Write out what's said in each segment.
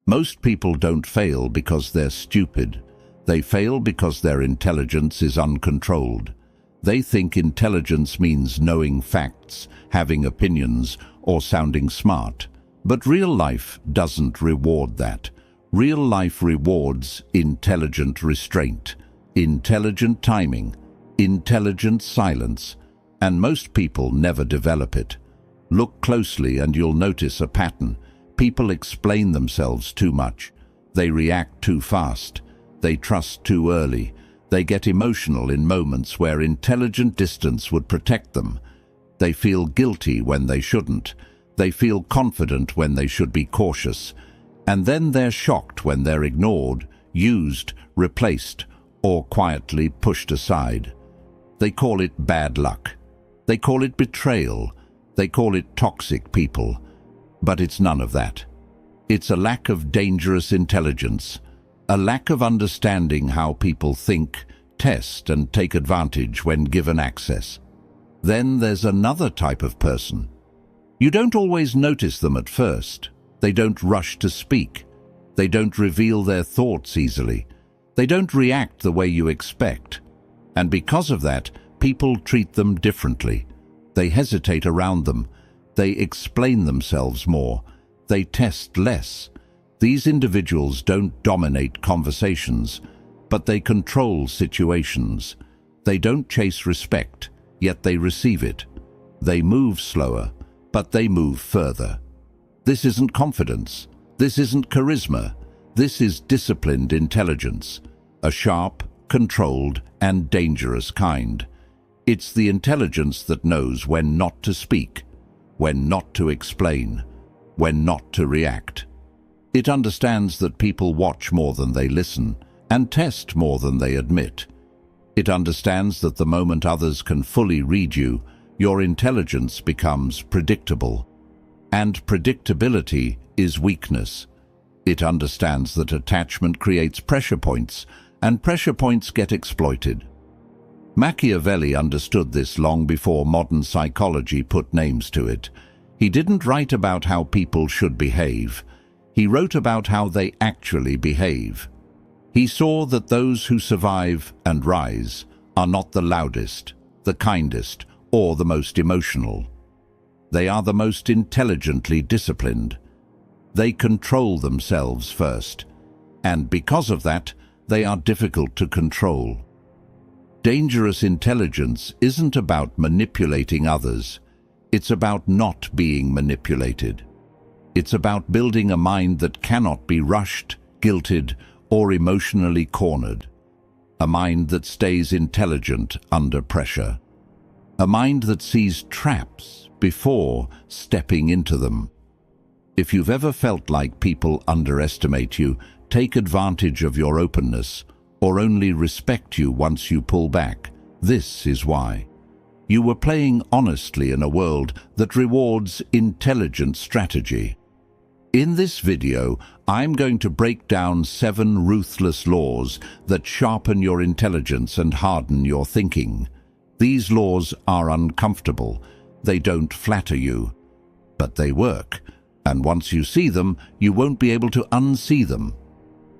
Most people don't fail because they're stupid. They fail because their intelligence is uncontrolled. They think intelligence means knowing facts, having opinions, or sounding smart. But real life doesn't reward that. Real life rewards intelligent restraint, intelligent timing, intelligent silence, and most people never develop it. Look closely and you'll notice a pattern. People explain themselves too much. They react too fast. They trust too early. They get emotional in moments where intelligent distance would protect them. They feel guilty when they shouldn't. They feel confident when they should be cautious. And then they're shocked when they're ignored, used, replaced, or quietly pushed aside. They call it bad luck. They call it betrayal. They call it toxic people. But it's none of that. It's a lack of dangerous intelligence, a lack of understanding how people think, test, and take advantage when given access. Then there's another type of person. You don't always notice them at first. They don't rush to speak. They don't reveal their thoughts easily. They don't react the way you expect. And because of that, people treat them differently. They hesitate around them. They explain themselves more. They test less. These individuals don't dominate conversations, but they control situations. They don't chase respect, yet they receive it. They move slower, but they move further. This isn't confidence. This isn't charisma. This is disciplined intelligence, a sharp, controlled, and dangerous kind. It's the intelligence that knows when not to speak, when not to explain, when not to react. It understands that people watch more than they listen and test more than they admit. It understands that the moment others can fully read you, your intelligence becomes predictable. And predictability is weakness. It understands that attachment creates pressure points, and pressure points get exploited. Machiavelli understood this long before modern psychology put names to it. He didn't write about how people should behave. He wrote about how they actually behave. He saw that those who survive and rise are not the loudest, the kindest, or the most emotional. They are the most intelligently disciplined. They control themselves first, and because of that, they are difficult to control. Dangerous intelligence isn't about manipulating others. It's about not being manipulated. It's about building a mind that cannot be rushed, guilted, or emotionally cornered. A mind that stays intelligent under pressure. A mind that sees traps before stepping into them. If you've ever felt like people underestimate you, take advantage of your openness, or only respect you once you pull back, this is why. You were playing honestly in a world that rewards intelligent strategy. In this video, I'm going to break down 7 ruthless laws that sharpen your intelligence and harden your thinking. These laws are uncomfortable. They don't flatter you, but they work. And once you see them, you won't be able to unsee them.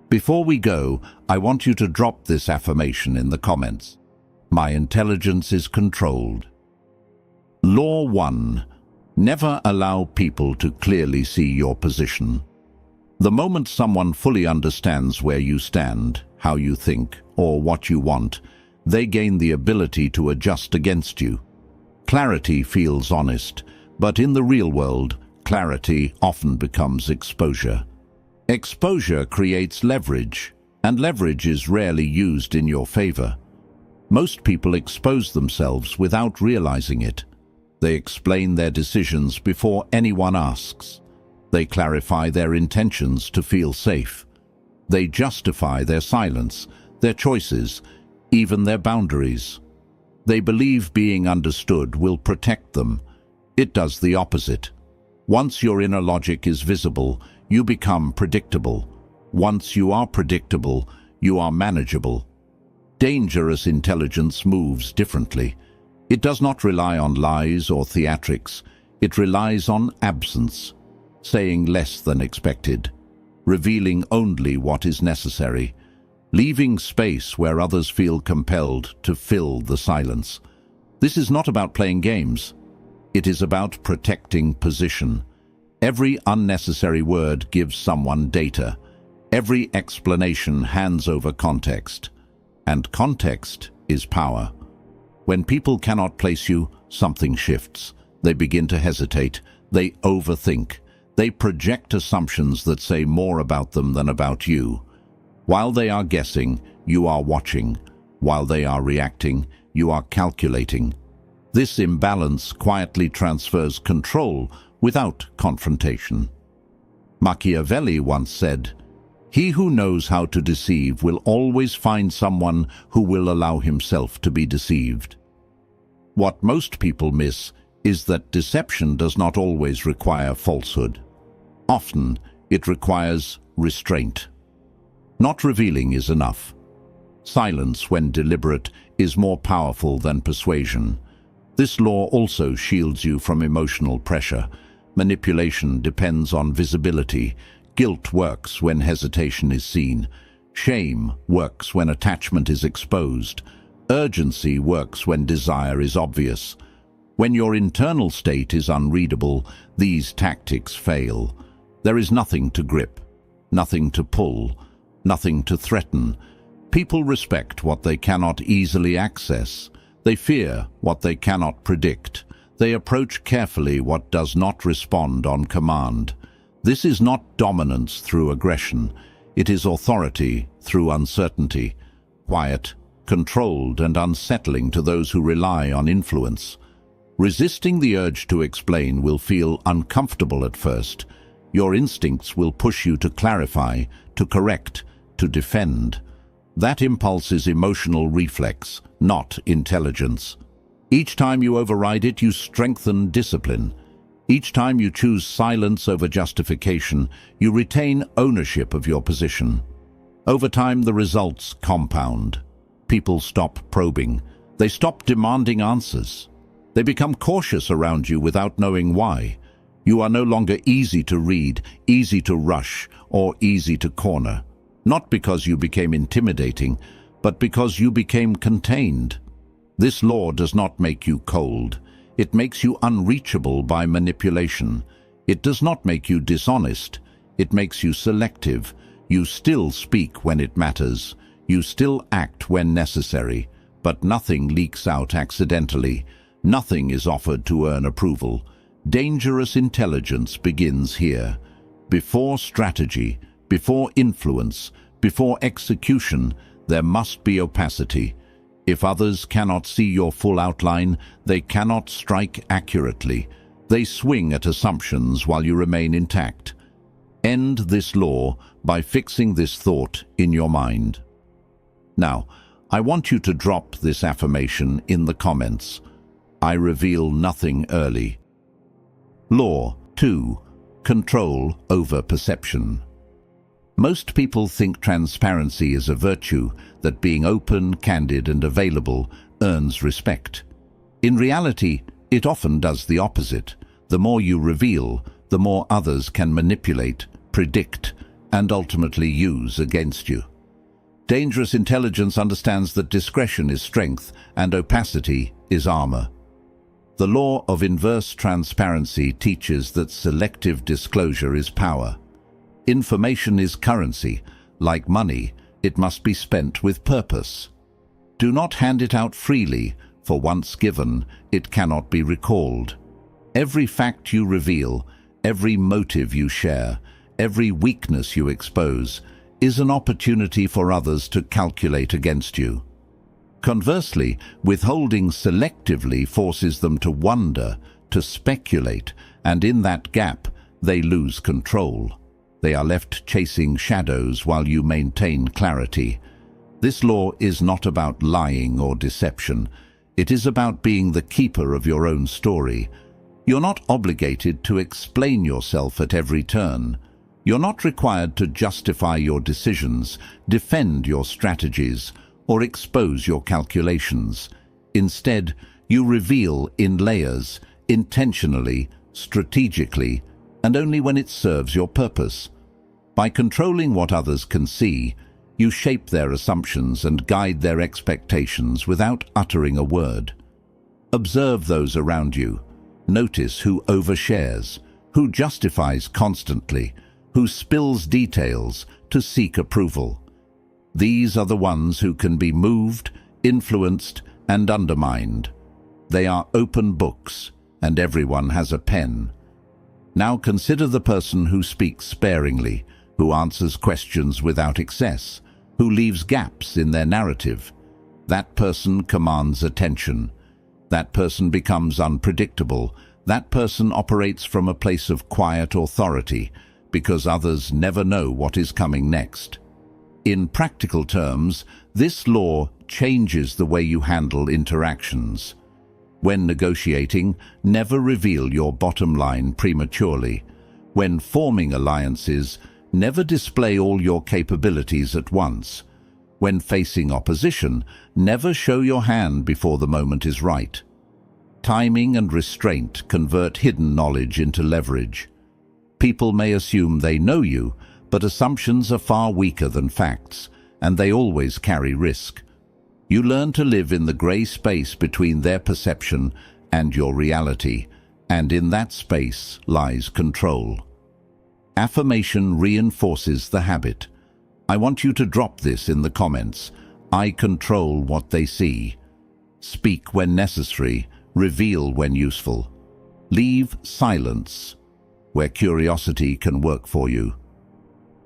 Before we go, I want you to drop this affirmation in the comments. My intelligence is controlled. Law 1. Never allow people to clearly see your position. The moment someone fully understands where you stand, how you think, or what you want, they gain the ability to adjust against you. Clarity feels honest, but in the real world, clarity often becomes exposure. Exposure creates leverage, and leverage is rarely used in your favor. Most people expose themselves without realizing it. They explain their decisions before anyone asks. They clarify their intentions to feel safe. They justify their silence, their choices, even their boundaries. They believe being understood will protect them. It does the opposite. Once your inner logic is visible, you become predictable. Once you are predictable, you are manageable. Dangerous intelligence moves differently. It does not rely on lies or theatrics. It relies on absence, saying less than expected, revealing only what is necessary, leaving space where others feel compelled to fill the silence. This is not about playing games. It is about protecting position. Every unnecessary word gives someone data. Every explanation hands over context. And context is power. When people cannot place you, something shifts. They begin to hesitate. They overthink. They project assumptions that say more about them than about you. While they are guessing, you are watching. While they are reacting, you are calculating. This imbalance quietly transfers control without confrontation. Machiavelli once said, "He who knows how to deceive will always find someone who will allow himself to be deceived." What most people miss is that deception does not always require falsehood. Often, it requires restraint. Not revealing is enough. Silence, when deliberate, is more powerful than persuasion. This law also shields you from emotional pressure. Manipulation depends on visibility. Guilt works when hesitation is seen. Shame works when attachment is exposed. Urgency works when desire is obvious. When your internal state is unreadable, these tactics fail. There is nothing to grip, nothing to pull, nothing to threaten. People respect what they cannot easily access. They fear what they cannot predict. They approach carefully what does not respond on command. This is not dominance through aggression. It is authority through uncertainty. Quiet, controlled, and unsettling to those who rely on influence. Resisting the urge to explain will feel uncomfortable at first. Your instincts will push you to clarify, to correct, to defend. That impulse is emotional reflex, not intelligence. Each time you override it, you strengthen discipline. Each time you choose silence over justification, you retain ownership of your position. Over time, the results compound. People stop probing. They stop demanding answers. They become cautious around you without knowing why. You are no longer easy to read, easy to rush, or easy to corner. Not because you became intimidating, but because you became contained. This law does not make you cold. It makes you unreachable by manipulation. It does not make you dishonest. It makes you selective. You still speak when it matters. You still act when necessary. But nothing leaks out accidentally. Nothing is offered to earn approval. Dangerous intelligence begins here. Before strategy, before influence, before execution, there must be opacity. If others cannot see your full outline, they cannot strike accurately. They swing at assumptions while you remain intact. End this law by fixing this thought in your mind. Now, I want you to drop this affirmation in the comments. I reveal nothing early. Law 2. Control over perception. Most people think transparency is a virtue, that being open, candid, and available earns respect. In reality, it often does the opposite. The more you reveal, the more others can manipulate, predict, and ultimately use against you. Dangerous intelligence understands that discretion is strength and opacity is armor. The law of inverse transparency teaches that selective disclosure is power. Information is currency. Like money, it must be spent with purpose. Do not hand it out freely, for once given, it cannot be recalled. Every fact you reveal, every motive you share, every weakness you expose, is an opportunity for others to calculate against you. Conversely, withholding selectively forces them to wonder, to speculate, and in that gap, they lose control. They are left chasing shadows while you maintain clarity. This law is not about lying or deception. It is about being the keeper of your own story. You're not obligated to explain yourself at every turn. You're not required to justify your decisions, defend your strategies, or expose your calculations. Instead, you reveal in layers, intentionally, strategically, and only when it serves your purpose. By controlling what others can see, you shape their assumptions and guide their expectations without uttering a word. Observe those around you. Notice who overshares, who justifies constantly, who spills details to seek approval. These are the ones who can be moved, influenced, and undermined. They are open books, and everyone has a pen. Now consider the person who speaks sparingly, who answers questions without excess, who leaves gaps in their narrative. That person commands attention. That person becomes unpredictable. That person operates from a place of quiet authority, because others never know what is coming next. In practical terms, this law changes the way you handle interactions. When negotiating, never reveal your bottom line prematurely. When forming alliances, never display all your capabilities at once. When facing opposition, never show your hand before the moment is right. Timing and restraint convert hidden knowledge into leverage. People may assume they know you, but assumptions are far weaker than facts, and they always carry risk. You learn to live in the gray space between their perception and your reality, and in that space lies control. Affirmation reinforces the habit. I want you to drop this in the comments. I control what they see. Speak when necessary, reveal when useful. Leave silence where curiosity can work for you.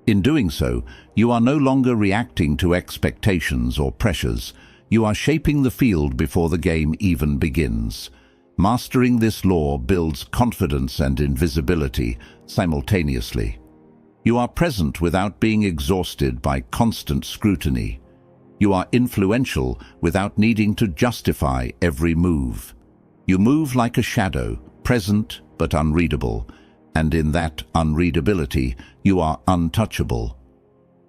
In doing so, you are no longer reacting to expectations or pressures. You are shaping the field before the game even begins. Mastering this law builds confidence and invisibility simultaneously. You are present without being exhausted by constant scrutiny. You are influential without needing to justify every move. You move like a shadow, present but unreadable, and in that unreadability, you are untouchable.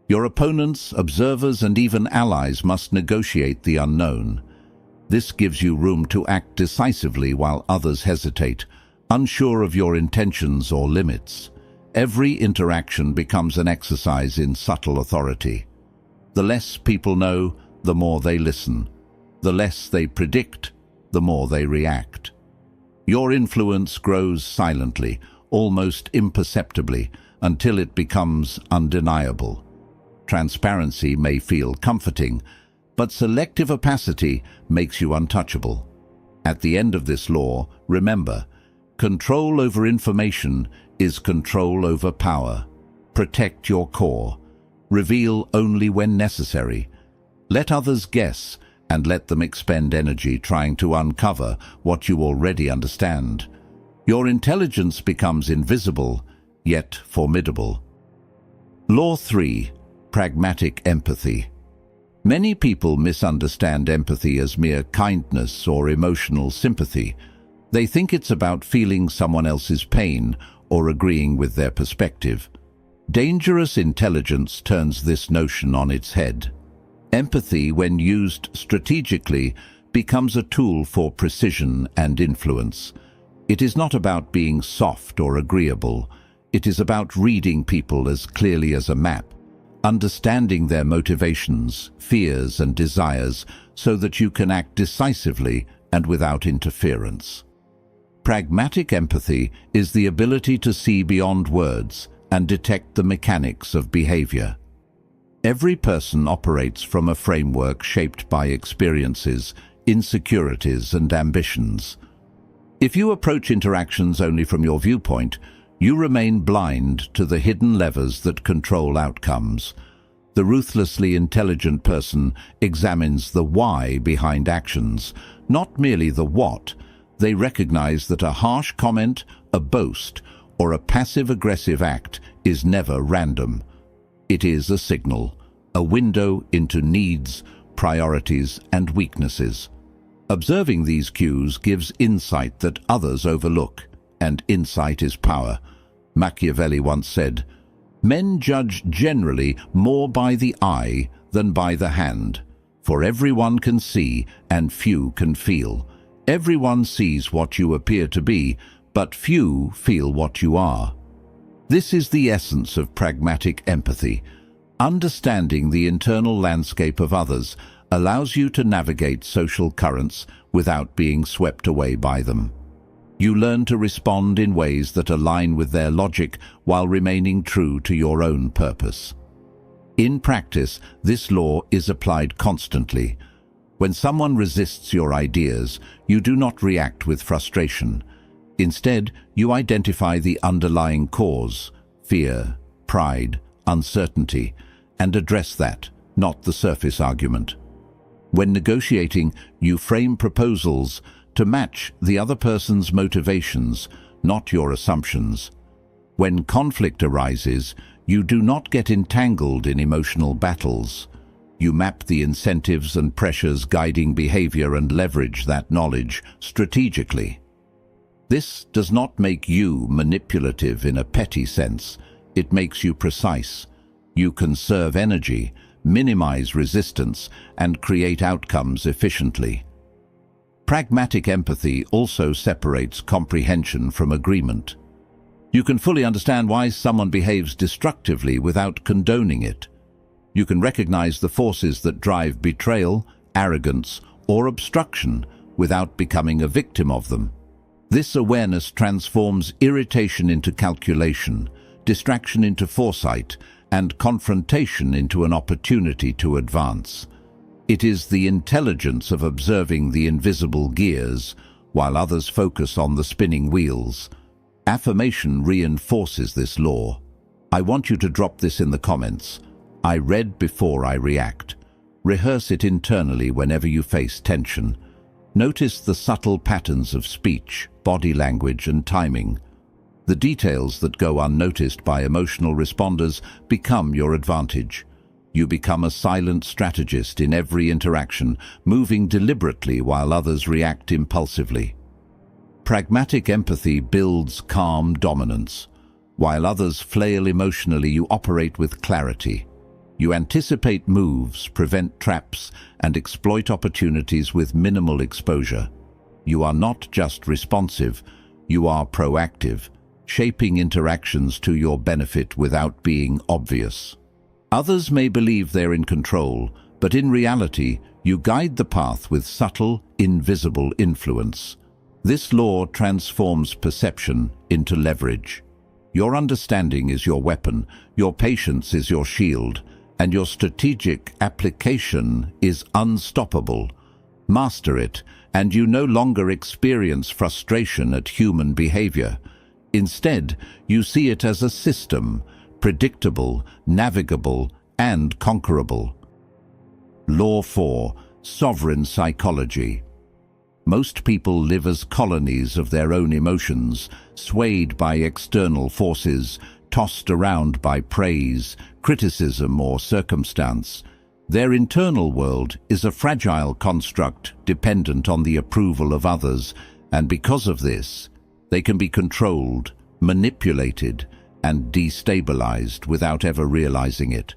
Your opponents, observers, and even allies must negotiate the unknown. This gives you room to act decisively while others hesitate, unsure of your intentions or limits. Every interaction becomes an exercise in subtle authority. The less people know, the more they listen. The less they predict, the more they react. Your influence grows silently, almost imperceptibly, until it becomes undeniable. Transparency may feel comforting, but selective opacity makes you untouchable. At the end of this law, remember, control over information is control over power. Protect your core. Reveal only when necessary. Let others guess, and let them expend energy trying to uncover what you already understand. Your intelligence becomes invisible, yet formidable. Law 3. Pragmatic empathy. Many people misunderstand empathy as mere kindness or emotional sympathy. They think it's about feeling someone else's pain or agreeing with their perspective. Dangerous intelligence turns this notion on its head. Empathy, when used strategically, becomes a tool for precision and influence. It is not about being soft or agreeable. It is about reading people as clearly as a map, understanding their motivations, fears, and desires so that you can act decisively and without interference. Pragmatic empathy is the ability to see beyond words and detect the mechanics of behavior. Every person operates from a framework shaped by experiences, insecurities, and ambitions. If you approach interactions only from your viewpoint, you remain blind to the hidden levers that control outcomes. The ruthlessly intelligent person examines the why behind actions, not merely the what. They recognize that a harsh comment, a boast, or a passive-aggressive act is never random. It is a signal, a window into needs, priorities, and weaknesses. Observing these cues gives insight that others overlook, and insight is power. Machiavelli once said, "Men judge generally more by the eye than by the hand, for everyone can see and few can feel. Everyone sees what you appear to be, but few feel what you are." This is the essence of pragmatic empathy. Understanding the internal landscape of others allows you to navigate social currents without being swept away by them. You learn to respond in ways that align with their logic while remaining true to your own purpose. In practice, this law is applied constantly. When someone resists your ideas, you do not react with frustration. Instead, you identify the underlying cause, fear, pride, uncertainty, and address that, not the surface argument. When negotiating, you frame proposals to match the other person's motivations, not your assumptions. When conflict arises, you do not get entangled in emotional battles. You map the incentives and pressures guiding behavior and leverage that knowledge strategically. This does not make you manipulative in a petty sense. It makes you precise. You conserve energy, minimize resistance, and create outcomes efficiently. Pragmatic empathy also separates comprehension from agreement. You can fully understand why someone behaves destructively without condoning it. You can recognize the forces that drive betrayal, arrogance, or obstruction without becoming a victim of them. This awareness transforms irritation into calculation, distraction into foresight, and confrontation into an opportunity to advance. It is the intelligence of observing the invisible gears while others focus on the spinning wheels. Affirmation reinforces this law. I want you to drop this in the comments. I read before I react. Rehearse it internally whenever you face tension. Notice the subtle patterns of speech, body language, and timing. The details that go unnoticed by emotional responders become your advantage. You become a silent strategist in every interaction, moving deliberately while others react impulsively. Pragmatic empathy builds calm dominance. While others flail emotionally, you operate with clarity. You anticipate moves, prevent traps, and exploit opportunities with minimal exposure. You are not just responsive, you are proactive, shaping interactions to your benefit without being obvious. Others may believe they're in control, but in reality, you guide the path with subtle, invisible influence. This law transforms perception into leverage. Your understanding is your weapon, your patience is your shield, and your strategic application is unstoppable. Master it, and you no longer experience frustration at human behavior. Instead, you see it as a system, predictable, navigable, and conquerable. Law 4. Sovereign psychology. Most people live as colonies of their own emotions, swayed by external forces, tossed around by praise, criticism, or circumstance. Their internal world is a fragile construct dependent on the approval of others, and because of this, they can be controlled, manipulated, and destabilized without ever realizing it.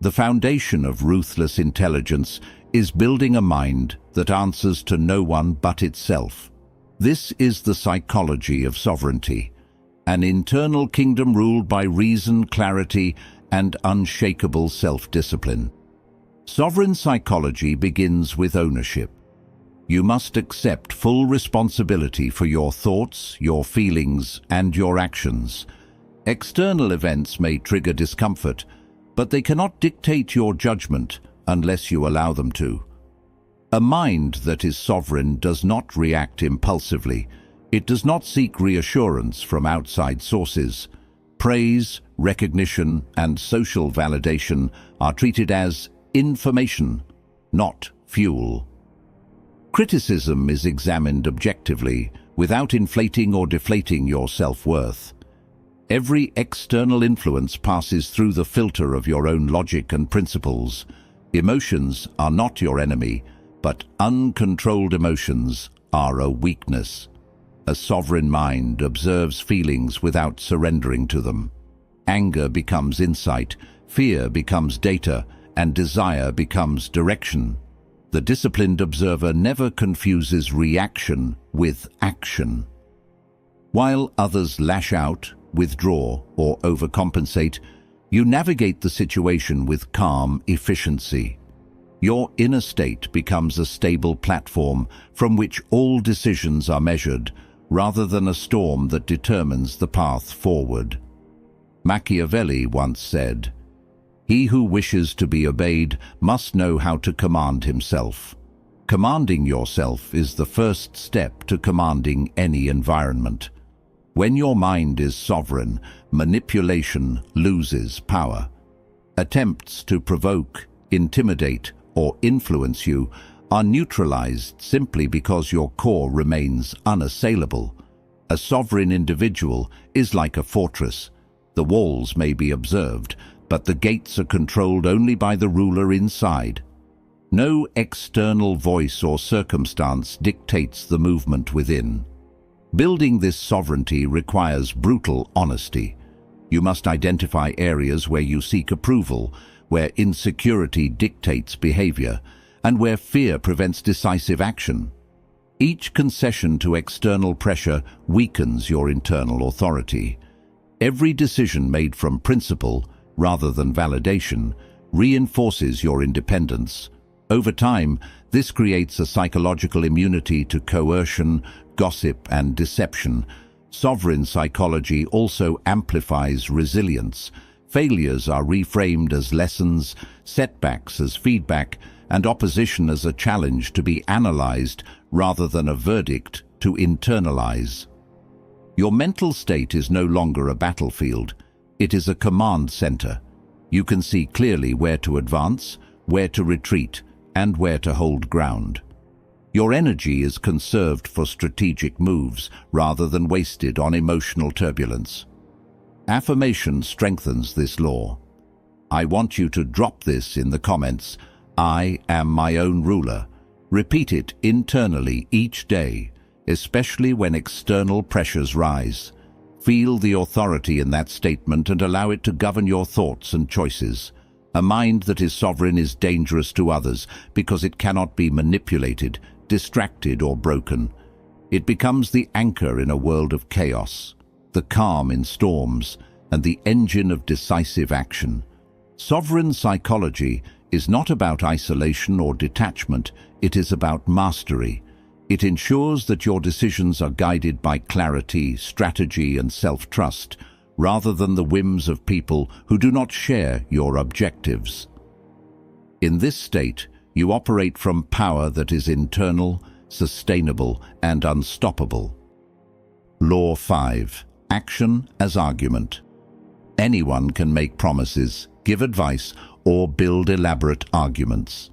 The foundation of ruthless intelligence is building a mind that answers to no one but itself. This is the psychology of sovereignty, an internal kingdom ruled by reason, clarity, and unshakable self-discipline. Sovereign psychology begins with ownership. You must accept full responsibility for your thoughts, your feelings, and your actions. External events may trigger discomfort, but they cannot dictate your judgment unless you allow them to. A mind that is sovereign does not react impulsively. It does not seek reassurance from outside sources. Praise, recognition, and social validation are treated as information, not fuel. Criticism is examined objectively, without inflating or deflating your self-worth. Every external influence passes through the filter of your own logic and principles. Emotions are not your enemy, but uncontrolled emotions are a weakness. A sovereign mind observes feelings without surrendering to them. Anger becomes insight, fear becomes data, and desire becomes direction. The disciplined observer never confuses reaction with action. While others lash out, withdraw, or overcompensate, you navigate the situation with calm efficiency. Your inner state becomes a stable platform from which all decisions are measured, rather than a storm that determines the path forward. Machiavelli once said, "He who wishes to be obeyed must know how to command himself." Commanding yourself is the first step to commanding any environment. When your mind is sovereign, manipulation loses power. Attempts to provoke, intimidate, or influence you are neutralized simply because your core remains unassailable. A sovereign individual is like a fortress. The walls may be observed, but the gates are controlled only by the ruler inside. No external voice or circumstance dictates the movement within. Building this sovereignty requires brutal honesty. You must identify areas where you seek approval, where insecurity dictates behavior, and where fear prevents decisive action. Each concession to external pressure weakens your internal authority. Every decision made from principle, rather than validation, reinforces your independence. Over time, this creates a psychological immunity to coercion, gossip, and deception. Sovereign psychology also amplifies resilience. Failures are reframed as lessons, setbacks as feedback, and opposition as a challenge to be analyzed rather than a verdict to internalize. Your mental state is no longer a battlefield. It is a command center. You can see clearly where to advance, where to retreat, and where to hold ground. Your energy is conserved for strategic moves rather than wasted on emotional turbulence. Affirmation strengthens this law. I want you to drop this in the comments. I am my own ruler. Repeat it internally each day, especially when external pressures rise. Feel the authority in that statement and allow it to govern your thoughts and choices. A mind that is sovereign is dangerous to others because it cannot be manipulated, distracted, or broken. It becomes the anchor in a world of chaos, the calm in storms, and the engine of decisive action. Sovereign psychology is not about isolation or detachment, it is about mastery. It ensures that your decisions are guided by clarity, strategy, and self-trust, rather than the whims of people who do not share your objectives. In this state, you operate from power that is internal, sustainable, and unstoppable. Law 5. Action as argument. Anyone can make promises, give advice, or build elaborate arguments.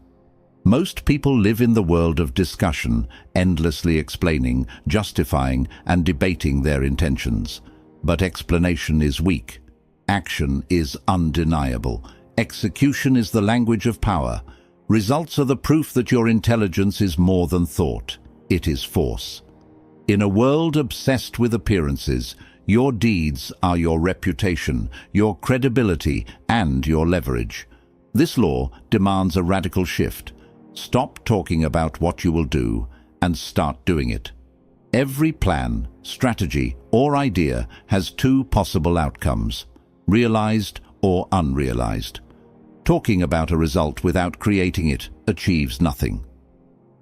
Most people live in the world of discussion, endlessly explaining, justifying, and debating their intentions. But explanation is weak. Action is undeniable. Execution is the language of power. Results are the proof that your intelligence is more than thought. It is force. In a world obsessed with appearances, your deeds are your reputation, your credibility, and your leverage. This law demands a radical shift. Stop talking about what you will do and start doing it. Every plan, strategy, or idea has two possible outcomes: realized or unrealized. Talking about a result without creating it achieves nothing.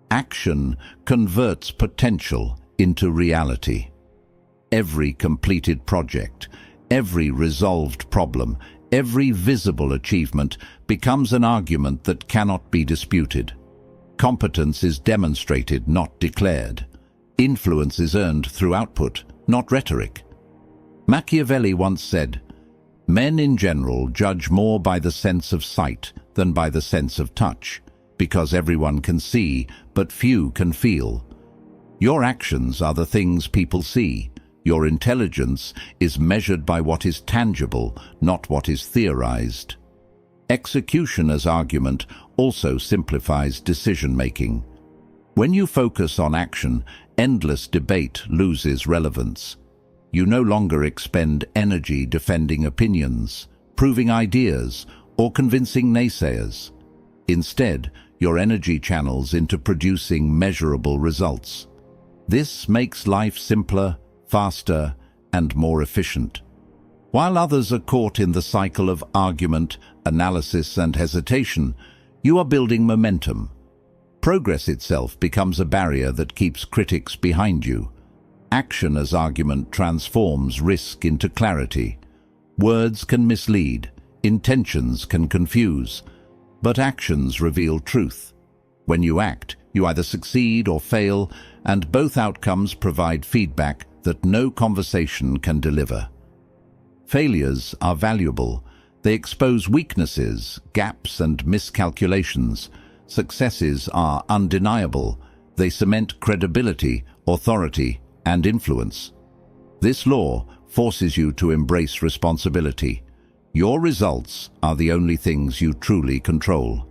Action converts potential into reality. Every completed project, every resolved problem, every visible achievement becomes an argument that cannot be disputed. Competence is demonstrated, not declared. Influence is earned through output, not rhetoric. Machiavelli once said, "Men in general judge more by the sense of sight than by the sense of touch, because everyone can see, but few can feel." Your actions are the things people see. Your intelligence is measured by what is tangible, not what is theorized. Execution as argument also simplifies decision-making. When you focus on action, endless debate loses relevance. You no longer expend energy defending opinions, proving ideas, or convincing naysayers. Instead, your energy channels into producing measurable results. This makes life simpler, faster, and more efficient. While others are caught in the cycle of argument, analysis, and hesitation, you are building momentum. Progress itself becomes a barrier that keeps critics behind you. Action as argument transforms risk into clarity. Words can mislead, intentions can confuse, but actions reveal truth. When you act, you either succeed or fail, and both outcomes provide feedback that no conversation can deliver. Failures are valuable. They expose weaknesses, gaps, and miscalculations. Successes are undeniable. They cement credibility, authority, and influence. This law forces you to embrace responsibility. Your results are the only things you truly control.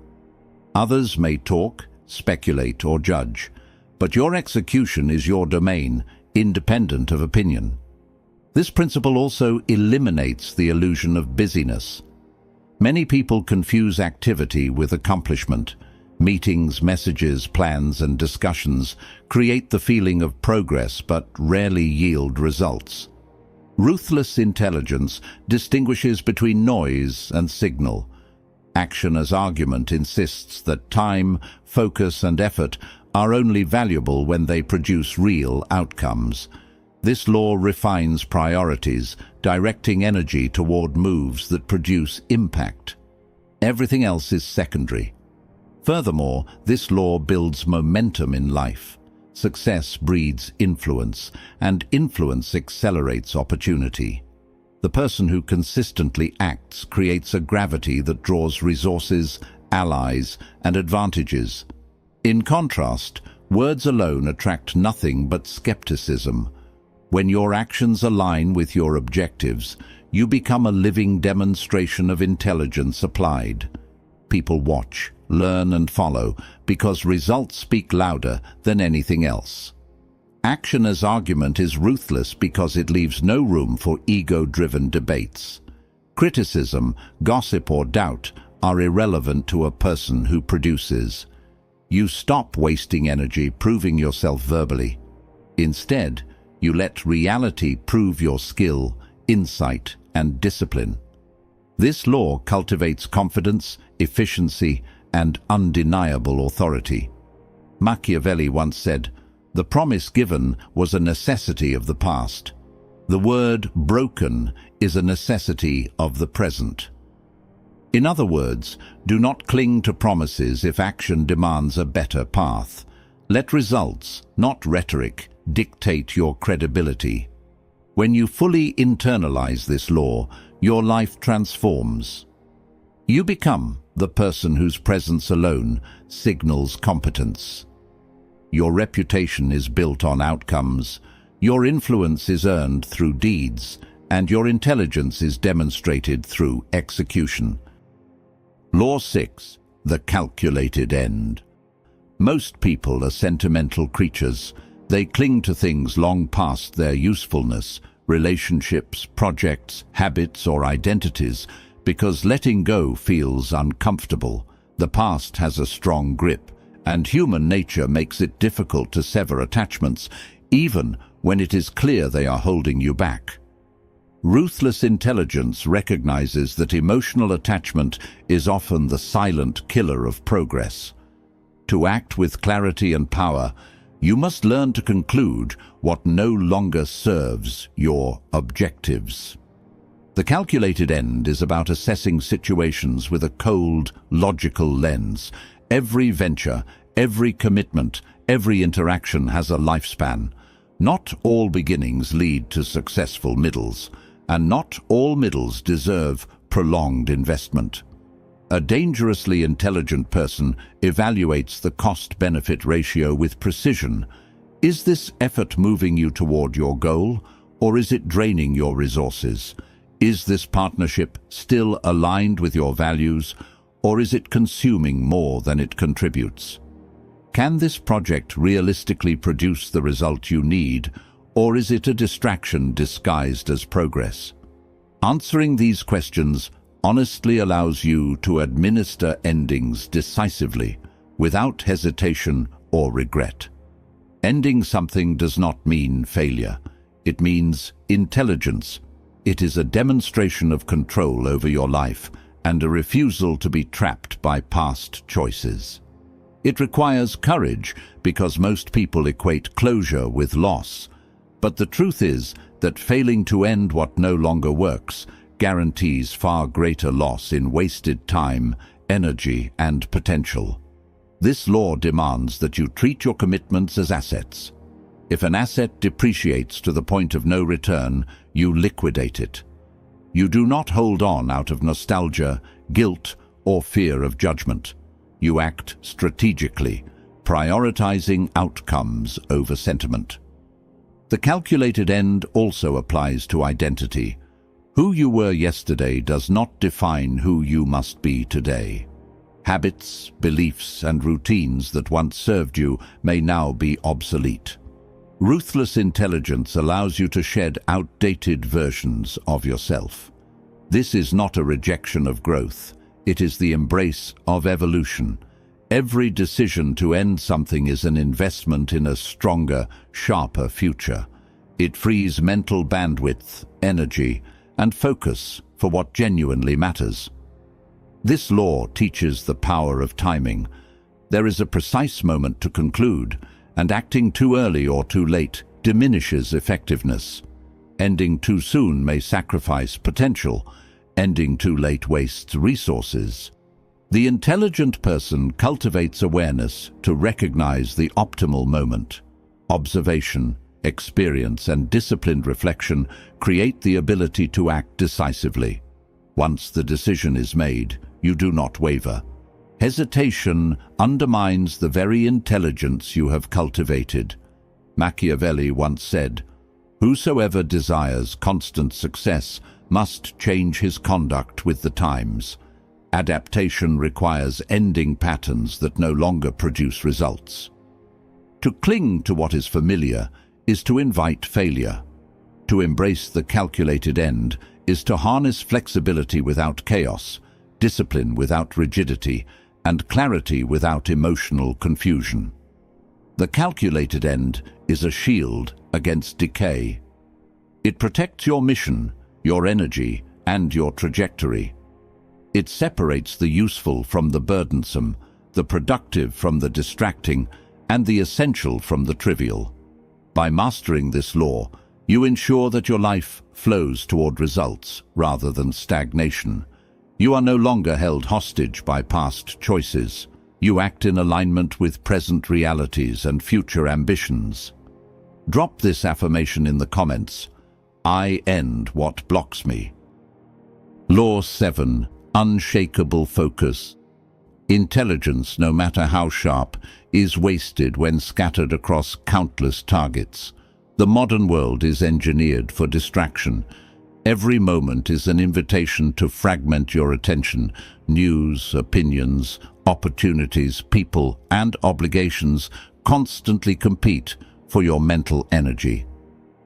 Others may talk, speculate, or judge, but your execution is your domain, independent of opinion. This principle also eliminates the illusion of busyness. Many people confuse activity with accomplishment. Meetings, messages, plans, and discussions create the feeling of progress but rarely yield results. Ruthless intelligence distinguishes between noise and signal. Action as argument insists that time, focus, and effort are only valuable when they produce real outcomes. This law refines priorities, directing energy toward moves that produce impact. Everything else is secondary. Furthermore, this law builds momentum in life. Success breeds influence, and influence accelerates opportunity. The person who consistently acts creates a gravity that draws resources, allies, and advantages. In contrast, words alone attract nothing but skepticism. When your actions align with your objectives, you become a living demonstration of intelligence applied. People watch, learn, and follow because results speak louder than anything else. Action as argument is ruthless because it leaves no room for ego-driven debates. Criticism, gossip, or doubt are irrelevant to a person who produces. You stop wasting energy proving yourself verbally. Instead, you let reality prove your skill, insight, and discipline. This law cultivates confidence, efficiency, and undeniable authority. Machiavelli once said, "The promise given was a necessity of the past. The word broken is a necessity of the present." In other words, do not cling to promises if action demands a better path. Let results, not rhetoric, dictate your credibility. When you fully internalize this law, your life transforms. You become the person whose presence alone signals competence. Your reputation is built on outcomes, your influence is earned through deeds, and your intelligence is demonstrated through execution. Law 6. The calculated end. Most people are sentimental creatures. They cling to things long past their usefulness, relationships, projects, habits, or identities, because letting go feels uncomfortable. The past has a strong grip, and human nature makes it difficult to sever attachments, even when it is clear they are holding you back. Ruthless intelligence recognizes that emotional attachment is often the silent killer of progress. To act with clarity and power, you must learn to conclude what no longer serves your objectives. The calculated end is about assessing situations with a cold, logical lens. Every venture, every commitment, every interaction has a lifespan. Not all beginnings lead to successful middles, and not all middles deserve prolonged investment. A dangerously intelligent person evaluates the cost-benefit ratio with precision. Is this effort moving you toward your goal, or is it draining your resources? Is this partnership still aligned with your values, or is it consuming more than it contributes? Can this project realistically produce the result you need, or is it a distraction disguised as progress? Answering these questions honestly allows you to administer endings decisively, without hesitation or regret. Ending something does not mean failure. It means intelligence. It is a demonstration of control over your life and a refusal to be trapped by past choices. It requires courage because most people equate closure with loss. But the truth is that failing to end what no longer works guarantees far greater loss in wasted time, energy, and potential. This law demands that you treat your commitments as assets. If an asset depreciates to the point of no return, you liquidate it. You do not hold on out of nostalgia, guilt, or fear of judgment. You act strategically, prioritizing outcomes over sentiment. The calculated end also applies to identity. Who you were yesterday does not define who you must be today. Habits, beliefs, and routines that once served you may now be obsolete. Ruthless intelligence allows you to shed outdated versions of yourself. This is not a rejection of growth. It is the embrace of evolution. Every decision to end something is an investment in a stronger, sharper future. It frees mental bandwidth, energy, and focus for what genuinely matters. This law teaches the power of timing. There is a precise moment to conclude, and acting too early or too late diminishes effectiveness. Ending too soon may sacrifice potential. Ending too late wastes resources. The intelligent person cultivates awareness to recognize the optimal moment. Observation, experience, and disciplined reflection create the ability to act decisively. Once the decision is made, you do not waver. Hesitation undermines the very intelligence you have cultivated. Machiavelli once said, "Whosoever desires constant success must change his conduct with the times." Adaptation requires ending patterns that no longer produce results. To cling to what is familiar is to invite failure. To embrace the calculated end is to harness flexibility without chaos, discipline without rigidity, and clarity without emotional confusion. The calculated end is a shield against decay. It protects your mission, your energy, and your trajectory. It separates the useful from the burdensome, the productive from the distracting, and the essential from the trivial. By mastering this law, you ensure that your life flows toward results rather than stagnation. You are no longer held hostage by past choices. You act in alignment with present realities and future ambitions. Drop this affirmation in the comments. I end what blocks me. Law 7. Unshakable focus. Intelligence, no matter how sharp, is wasted when scattered across countless targets. The modern world is engineered for distraction. Every moment is an invitation to fragment your attention. News, opinions, opportunities, people, and obligations constantly compete for your mental energy.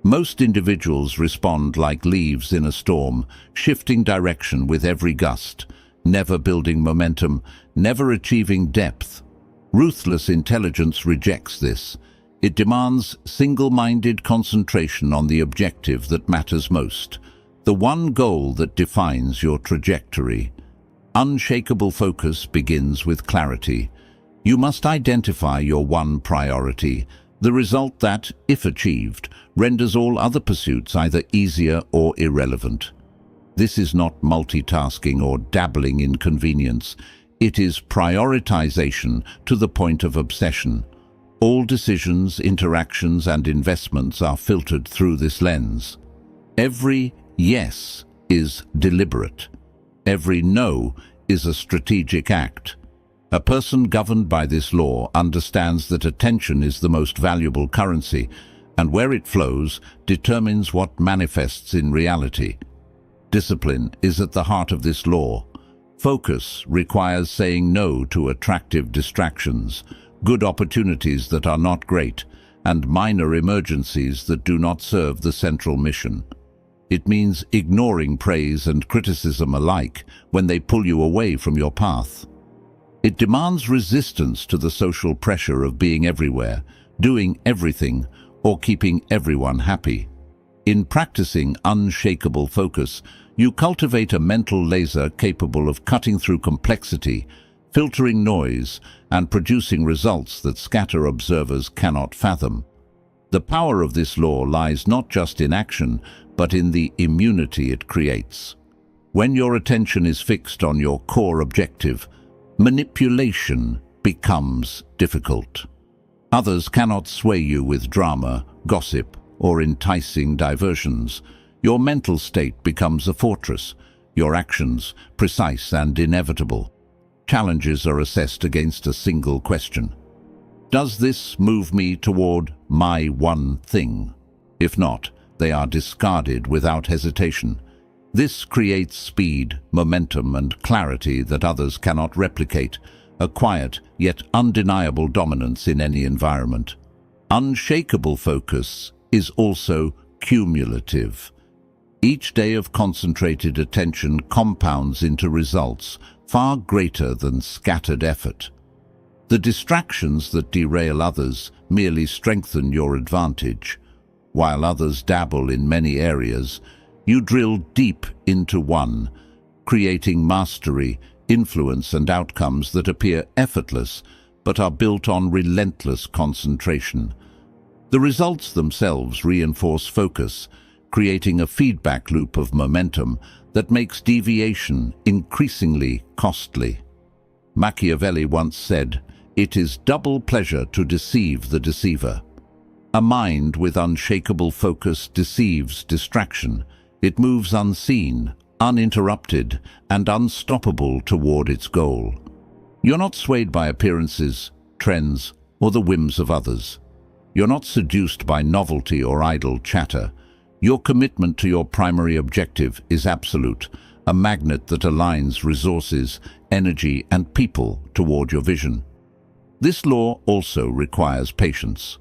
Most individuals respond like leaves in a storm, shifting direction with every gust, never building momentum, never achieving depth. Ruthless intelligence rejects this. It demands single-minded concentration on the objective that matters most, the one goal that defines your trajectory. Unshakable focus begins with clarity. You must identify your one priority, the result that, if achieved, renders all other pursuits either easier or irrelevant. This is not multitasking or dabbling in convenience. It is prioritization to the point of obsession. All decisions, interactions, and investments are filtered through this lens. Every yes is deliberate. Every no is a strategic act. A person governed by this law understands that attention is the most valuable currency, and where it flows determines what manifests in reality. Discipline is at the heart of this law. Focus requires saying no to attractive distractions, good opportunities that are not great, and minor emergencies that do not serve the central mission. It means ignoring praise and criticism alike when they pull you away from your path. It demands resistance to the social pressure of being everywhere, doing everything, or keeping everyone happy. In practicing unshakable focus, you cultivate a mental laser capable of cutting through complexity, filtering noise, and producing results that scatter observers cannot fathom. The power of this law lies not just in action, but in the immunity it creates. When your attention is fixed on your core objective, manipulation becomes difficult. Others cannot sway you with drama, gossip, or enticing diversions. Your mental state becomes a fortress, your actions precise and inevitable. Challenges are assessed against a single question. Does this move me toward my one thing? If not, they are discarded without hesitation. This creates speed, momentum, and clarity that others cannot replicate, a quiet yet undeniable dominance in any environment. Unshakable focus is also cumulative. Each day of concentrated attention compounds into results far greater than scattered effort. The distractions that derail others merely strengthen your advantage. While others dabble in many areas, you drill deep into one, creating mastery, influence, and outcomes that appear effortless but are built on relentless concentration. The results themselves reinforce focus, creating a feedback loop of momentum that makes deviation increasingly costly. Machiavelli once said, "It is double pleasure to deceive the deceiver." A mind with unshakable focus deceives distraction. It moves unseen, uninterrupted, and unstoppable toward its goal. You're not swayed by appearances, trends, or the whims of others. You're not seduced by novelty or idle chatter. Your commitment to your primary objective is absolute, a magnet that aligns resources, energy, and people toward your vision. This law also requires patience.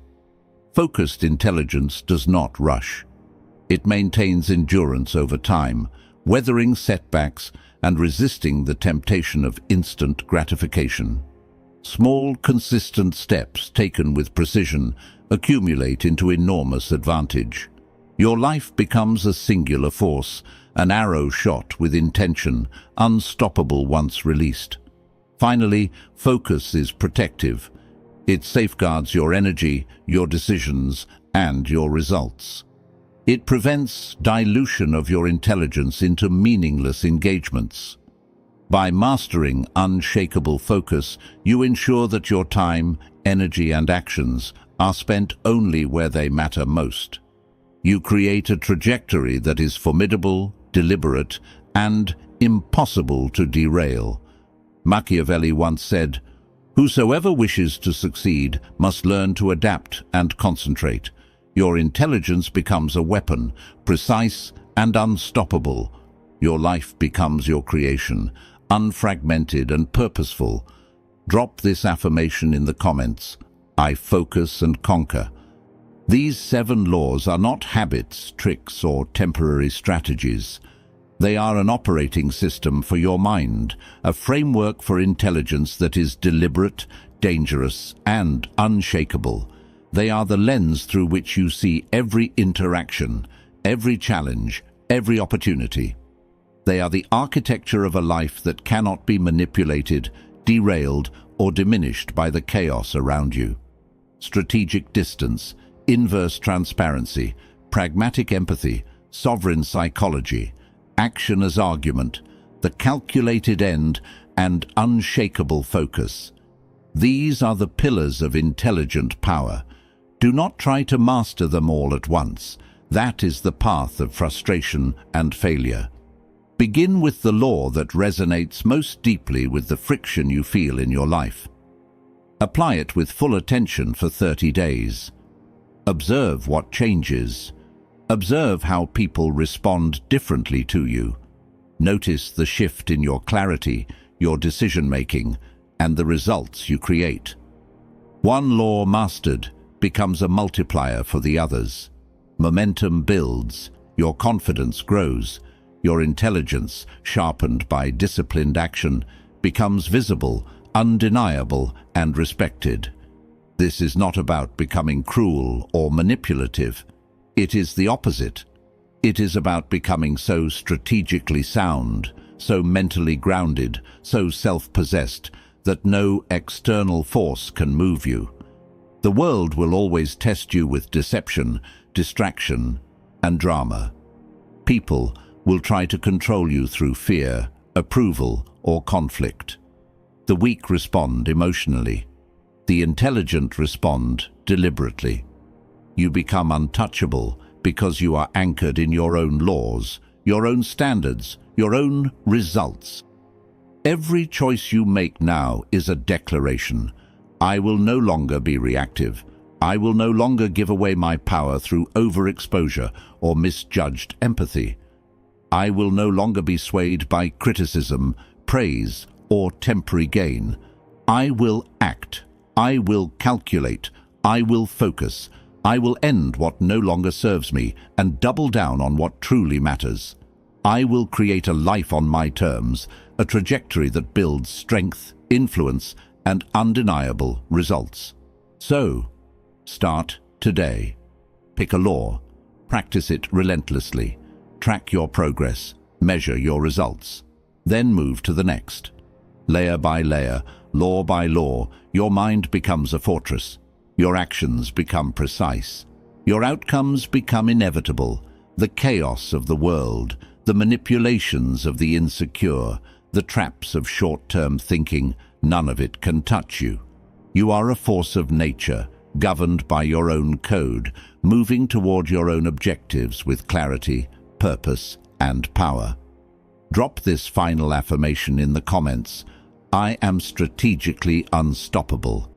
Focused intelligence does not rush. It maintains endurance over time, weathering setbacks and resisting the temptation of instant gratification. Small, consistent steps taken with precision accumulate into enormous advantage. Your life becomes a singular force, an arrow shot with intention, unstoppable once released. Finally, focus is protective. It safeguards your energy, your decisions, and your results. It prevents dilution of your intelligence into meaningless engagements. By mastering unshakable focus, you ensure that your time, energy, and actions are spent only where they matter most. You create a trajectory that is formidable, deliberate, and impossible to derail. Machiavelli once said, "Whosoever wishes to succeed must learn to adapt and concentrate." Your intelligence becomes a weapon, precise and unstoppable. Your life becomes your creation, unfragmented and purposeful. Drop this affirmation in the comments. I focus and conquer. These 7 laws are not habits, tricks, or temporary strategies. They are an operating system for your mind, a framework for intelligence that is deliberate, dangerous, and unshakable. They are the lens through which you see every interaction, every challenge, every opportunity. They are the architecture of a life that cannot be manipulated, derailed, or diminished by the chaos around you. Strategic distance, inverse transparency, pragmatic empathy, sovereign psychology, action as argument, the calculated end, and unshakable focus. These are the pillars of intelligent power. Do not try to master them all at once. That is the path of frustration and failure. Begin with the law that resonates most deeply with the friction you feel in your life. Apply it with full attention for 30 days. Observe what changes. Observe how people respond differently to you. Notice the shift in your clarity, your decision-making, and the results you create. One law mastered becomes a multiplier for the others. Momentum builds, your confidence grows, your intelligence, sharpened by disciplined action, becomes visible, undeniable, and respected. This is not about becoming cruel or manipulative. It is the opposite, It is about becoming so strategically sound, so mentally grounded, so self-possessed, that no external force can move you. The world will always test you with deception, distraction, and drama. People will try to control you through fear, approval, or conflict. The weak respond emotionally. The intelligent respond deliberately. You become untouchable because you are anchored in your own laws, your own standards, your own results. Every choice you make now is a declaration. I will no longer be reactive. I will no longer give away my power through overexposure or misjudged empathy. I will no longer be swayed by criticism, praise, or temporary gain. I will act. I will calculate. I will focus. I will end what no longer serves me and double down on what truly matters. I will create a life on my terms, a trajectory that builds strength, influence, and undeniable results. So, start today. Pick a law. Practice it relentlessly. Track your progress. Measure your results. Then move to the next. Layer by layer, law by law, your mind becomes a fortress. Your actions become precise. Your outcomes become inevitable. The chaos of the world, the manipulations of the insecure, the traps of short-term thinking, none of it can touch you. You are a force of nature, governed by your own code, moving toward your own objectives with clarity, purpose, and power. Drop this final affirmation in the comments. I am strategically unstoppable.